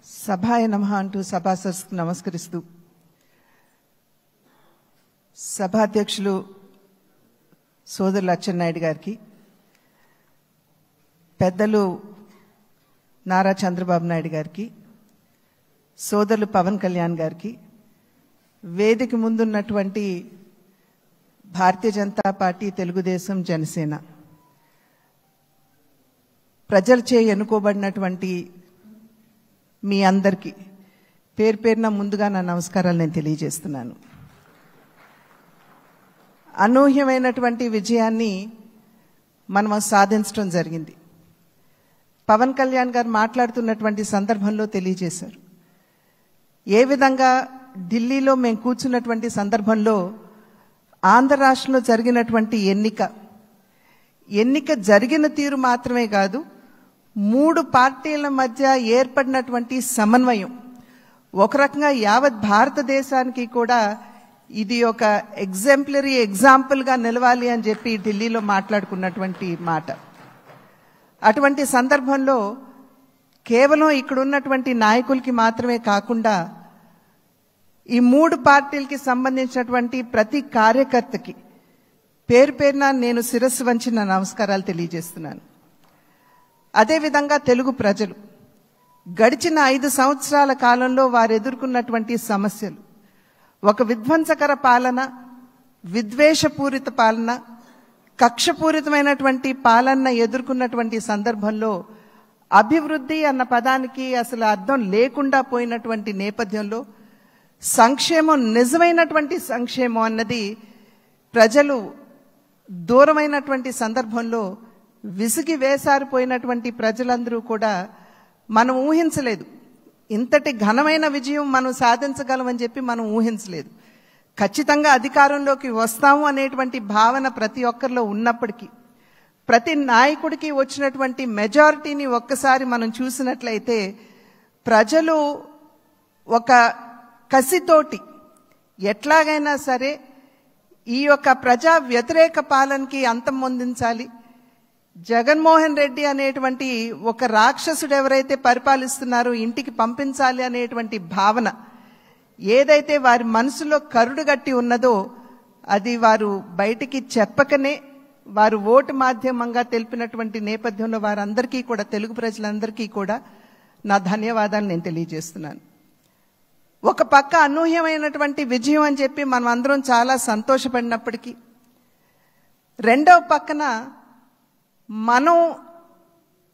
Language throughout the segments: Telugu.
సభాయ నమః అంటూ సభాసదస్సుకు నమస్కరిస్తూ సభాధ్యక్షులు సోదరులు అచ్చెన్నాయుడు గారికి, పెద్దలు నారా చంద్రబాబు నాయుడు గారికి, సోదరులు పవన్ కళ్యాణ్ గారికి, వేదిక ముందున్నటువంటి భారతీయ జనతా పార్టీ, తెలుగుదేశం, జనసేన ప్రజలచే ఎన్నుకోబడినటువంటి మీ అందరికీ పేరు పేరున ముందుగా నా నమస్కారాలు నేను తెలియజేస్తున్నాను. అనూహ్యమైనటువంటి విజయాన్ని మనం సాధించడం జరిగింది. పవన్ కళ్యాణ్ గారు మాట్లాడుతున్నటువంటి సందర్భంలో తెలియజేశారు. ఏ విధంగా ఢిల్లీలో మేము కూర్చున్నటువంటి సందర్భంలో ఆంధ్ర రాష్ట్రంలో జరిగినటువంటి ఎన్నిక జరిగిన తీరు మాత్రమే కాదు, 3 పార్టీల మధ్య ఏర్పడినటువంటి సమన్వయం ఒక రకంగా యావత్ భారతదేశానికి కూడా ఇది ఒక ఎగ్జాంపులరీ ఎగ్జాంపుల్గా నిలవాలి అని చెప్పి ఢిల్లీలో మాట్లాడుకున్నటువంటి మాట. అటువంటి సందర్భంలో కేవలం ఇక్కడ ఉన్నటువంటి నాయకులకి మాత్రమే కాకుండా ఈ 3 పార్టీలకి సంబంధించినటువంటి ప్రతి కార్యకర్తకి పేరు పేరున నేను శిరస్సు వంచి నా నమస్కారాలు తెలియజేస్తున్నాను. అదేవిధంగా తెలుగు ప్రజలు గడిచిన 5 సంవత్సరాల కాలంలో వారు ఎదుర్కొన్నటువంటి సమస్యలు, ఒక విధ్వంసకర పాలన, విద్వేషపూరిత పాలన, కక్షపూరితమైనటువంటి పాలన ఎదుర్కొన్నటువంటి సందర్భంలో అభివృద్ధి అన్న పదానికి అసలు అర్థం లేకుండా పోయినటువంటి నేపథ్యంలో సంక్షేమం, నిజమైనటువంటి సంక్షేమం అన్నది ప్రజలు దూరమైనటువంటి సందర్భంలో విసిగి వేసారిపోయినటువంటి ప్రజలందరూ కూడా మనం ఊహించలేదు. ఇంతటి ఘనమైన విజయం మనం సాధించగలమని చెప్పి మనం ఊహించలేదు. ఖచ్చితంగా అధికారంలోకి వస్తాము అనేటువంటి భావన ప్రతి ఒక్కరిలో ఉన్నప్పటికీ, ప్రతి నాయకుడికి వచ్చినటువంటి మెజారిటీని ఒక్కసారి మనం చూసినట్లయితే ప్రజలు ఒక కసితోటి ఎట్లాగైనా సరే ఈ యొక్క ప్రజా వ్యతిరేక పాలనకి అంతం పొందించాలి, జగన్మోహన్ రెడ్డి అనేటువంటి ఒక రాక్షసుడు ఎవరైతే పరిపాలిస్తున్నారో ఇంటికి పంపించాలి అనేటువంటి భావన ఏదైతే వారి మనసులో కరుడుగట్టి ఉన్నదో అది వారు బయటికి చెప్పకనే వారు ఓటు మాధ్యమంగా తెలిపినటువంటి నేపథ్యంలో వారందరికీ కూడా, తెలుగు ప్రజలందరికీ కూడా నా ధన్యవాదాలు నేను తెలియజేస్తున్నాను. ఒక పక్క అనూహ్యమైనటువంటి విజయం అని చెప్పి మనం అందరం చాలా సంతోషపడినప్పటికీ, రెండవ పక్కన మనం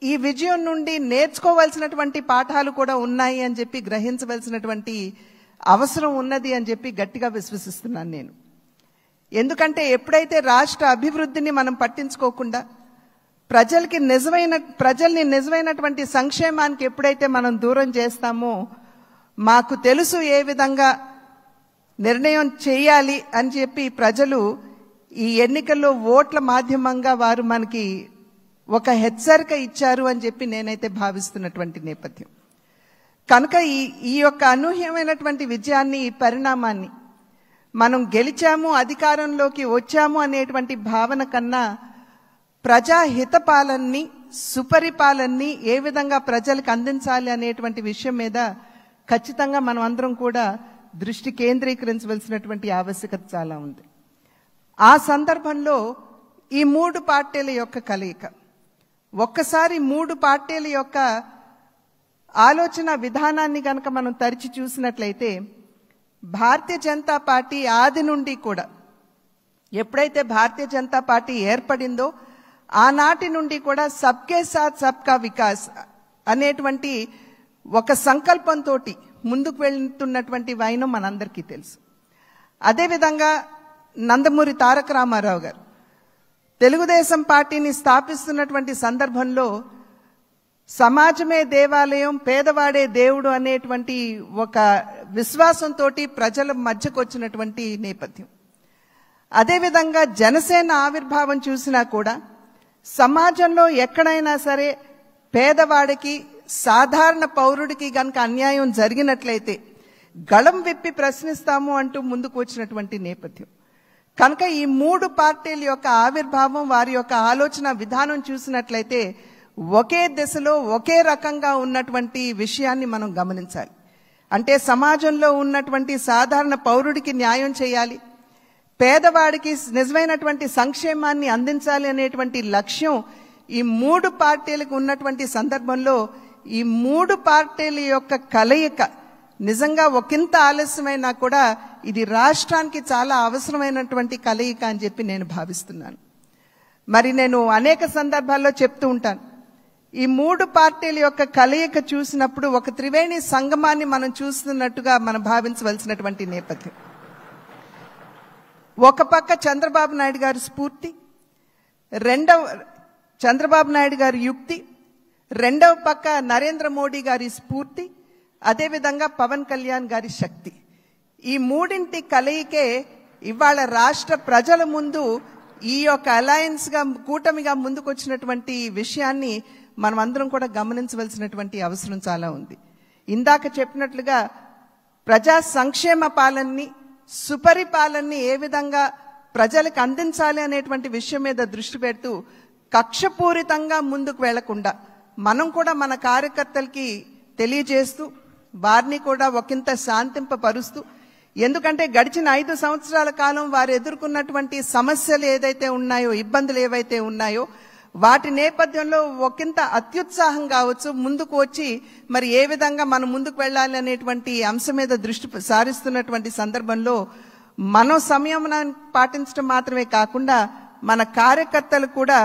ఈ విజయం నుండి నేర్చుకోవాల్సినటువంటి పాఠాలు కూడా ఉన్నాయి అని చెప్పి గ్రహించవలసినటువంటి అవసరం ఉన్నది అని చెప్పి గట్టిగా విశ్వసిస్తున్నాను నేను. ఎందుకంటే ఎప్పుడైతే రాష్ట్ర అభివృద్ధిని మనం పట్టించుకోకుండా ప్రజల్ని నిజమైనటువంటి సంక్షేమానికి ఎప్పుడైతే మనం దూరం చేస్తామో, మాకు తెలుసు ఏ విధంగా నిర్ణయం చేయాలి అని చెప్పి ప్రజలు ఈ ఎన్నికల్లో ఓట్ల మాధ్యమంగా వారు మనకి ఒక హెచ్చరిక ఇచ్చారు అని చెప్పి నేనైతే భావిస్తున్నటువంటి నేపథ్యం. కనుక ఈ యొక్క అనూహ్యమైనటువంటి విజయాన్ని, ఈ పరిణామాన్ని మనం గెలిచాము, అధికారంలోకి వచ్చాము అనేటువంటి భావన కన్నా ప్రజాహిత పాలనని, సుపరిపాలనని ఏ విధంగా ప్రజలకు అందించాలి అనేటువంటి విషయం మీద ఖచ్చితంగా మనం అందరం కూడా దృష్టి కేంద్రీకరించవలసినటువంటి ఆవశ్యకత చాలా ఉంది. ఆ సందర్భంలో ఈ 3 పార్టీల యొక్క కలయిక, ఒక్కసారి 3 పార్టీల యొక్క ఆలోచన విధానాన్ని కనుక మనం తరిచి చూసినట్లయితే, భారతీయ జనతా పార్టీ ఆది నుండి కూడా, ఎప్పుడైతే భారతీయ జనతా పార్టీ ఏర్పడిందో ఆనాటి నుండి కూడా సబ్కే సాత్ సబ్కా వికాస్ అనేటువంటి ఒక సంకల్పంతో ముందుకు వెళ్తున్నటువంటి వైనం మనందరికీ తెలుసు. అదేవిధంగా నందమూరి తారక రామారావు గారు తెలుగుదేశం పార్టీని స్థాపిస్తున్నటువంటి సందర్భంలో సమాజమే దేవాలయం, పేదవాడే దేవుడు అనేటువంటి ఒక విశ్వాసంతో ప్రజల మధ్యకు వచ్చినటువంటి నేపథ్యం. అదేవిధంగా జనసేన ఆవిర్భావం చూసినా కూడా సమాజంలో ఎక్కడైనా సరే పేదవాడికి, సాధారణ పౌరుడికి గనక అన్యాయం జరిగినట్లయితే గళం విప్పి ప్రశ్నిస్తాము అంటూ ముందుకు వచ్చినటువంటి నేపథ్యం. కనుక ఈ 3 పార్టీల యొక్క ఆవిర్భావం, వారి యొక్క ఆలోచన విధానం చూసినట్లయితే ఒకే దిశలో ఒకే రకంగా ఉన్నటువంటి విషయాన్ని మనం గమనించాలి. అంటే సమాజంలో ఉన్నటువంటి సాధారణ పౌరుడికి న్యాయం చేయాలి, పేదవాడికి నిజమైనటువంటి సంక్షేమాన్ని అందించాలి అనేటువంటి లక్ష్యం ఈ మూడు పార్టీలకు ఉన్నటువంటి సందర్భంలో ఈ మూడు పార్టీల యొక్క కలయిక నిజంగా ఒకంత ఆలస్యమైనా కూడా ఇది రాష్ట్రానికి చాలా అవసరమైనటువంటి కలయిక అని చెప్పి నేను భావిస్తున్నాను. మరి నేను అనేక సందర్భాల్లో చెప్తూ ఉంటాను, ఈ మూడు పార్టీల యొక్క కలయిక చూసినప్పుడు ఒక త్రివేణి సంగమాన్ని మనం చూస్తున్నట్టుగా మనం భావించవలసినటువంటి నేపథ్యం. ఒక పక్క చంద్రబాబు నాయుడు గారి స్ఫూర్తి, చంద్రబాబు నాయుడు గారి యుక్తి, రెండవ పక్క నరేంద్ర మోడీ గారి స్ఫూర్తి, అదేవిధంగా పవన్ కళ్యాణ్ గారి శక్తి. ఈ మూడింటి కలయికే ఇవాళ రాష్ట్ర ప్రజల ముందు ఈ యొక్క అలయన్స్ గా కూటమిగా ముందుకొచ్చినటువంటి విషయాన్ని మనం అందరం కూడా గమనించవలసినటువంటి అవసరం చాలా ఉంది. ఇందాక చెప్పినట్లుగా ప్రజా సంక్షేమ పాలనని, సుపరిపాలనని ఏ విధంగా ప్రజలకు అందించాలి అనేటువంటి విషయం మీద దృష్టి పెడుతూ కక్షపూరితంగా ముందుకు వెళ్లకుండా మనం కూడా మన కార్యకర్తలకి తెలియజేస్తూ వారిని కూడా ఒకంత శాంతింపపరుస్తూ, ఎందుకంటే గడిచిన 5 సంవత్సరాల కాలం వారు ఎదుర్కొన్నటువంటి సమస్యలు ఏదైతే ఉన్నాయో, ఇబ్బందులు ఏవైతే ఉన్నాయో వాటి నేపథ్యంలో ఒకంత అత్యుత్సాహం కావచ్చు ముందుకు వచ్చి మరి ఏ విధంగా మనం ముందుకు వెళ్ళాలి అనేటువంటి అంశం మీద దృష్టి సారిస్తున్నటువంటి సందర్భంలో మనం సంయమనాన్ని పాటించడం మాత్రమే కాకుండా మన కార్యకర్తలు కూడా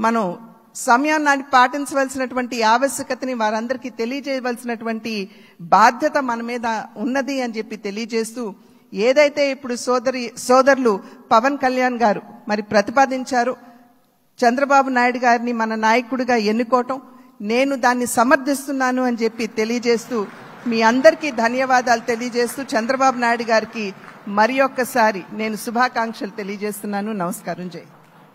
మనం సంయమనాన్ని పాటించవలసినటువంటి ఆవశ్యకతని వారందరికీ తెలియజేయవలసినటువంటి బాధ్యత మన మీద ఉన్నది అని చెప్పి తెలియజేస్తూ, ఏదైతే ఇప్పుడు సోదరులు పవన్ కళ్యాణ్ గారు మరి ప్రతిపాదించారు, చంద్రబాబు నాయుడు గారిని మన నాయకుడిగా ఎన్నుకోవటం, నేను దాన్ని సమర్థిస్తున్నాను అని చెప్పి తెలియజేస్తూ మీ అందరికీ ధన్యవాదాలు తెలియజేస్తూ చంద్రబాబు నాయుడు గారికి మరి ఒక్కసారి నేను శుభాకాంక్షలు తెలియజేస్తున్నాను. నమస్కారం. జై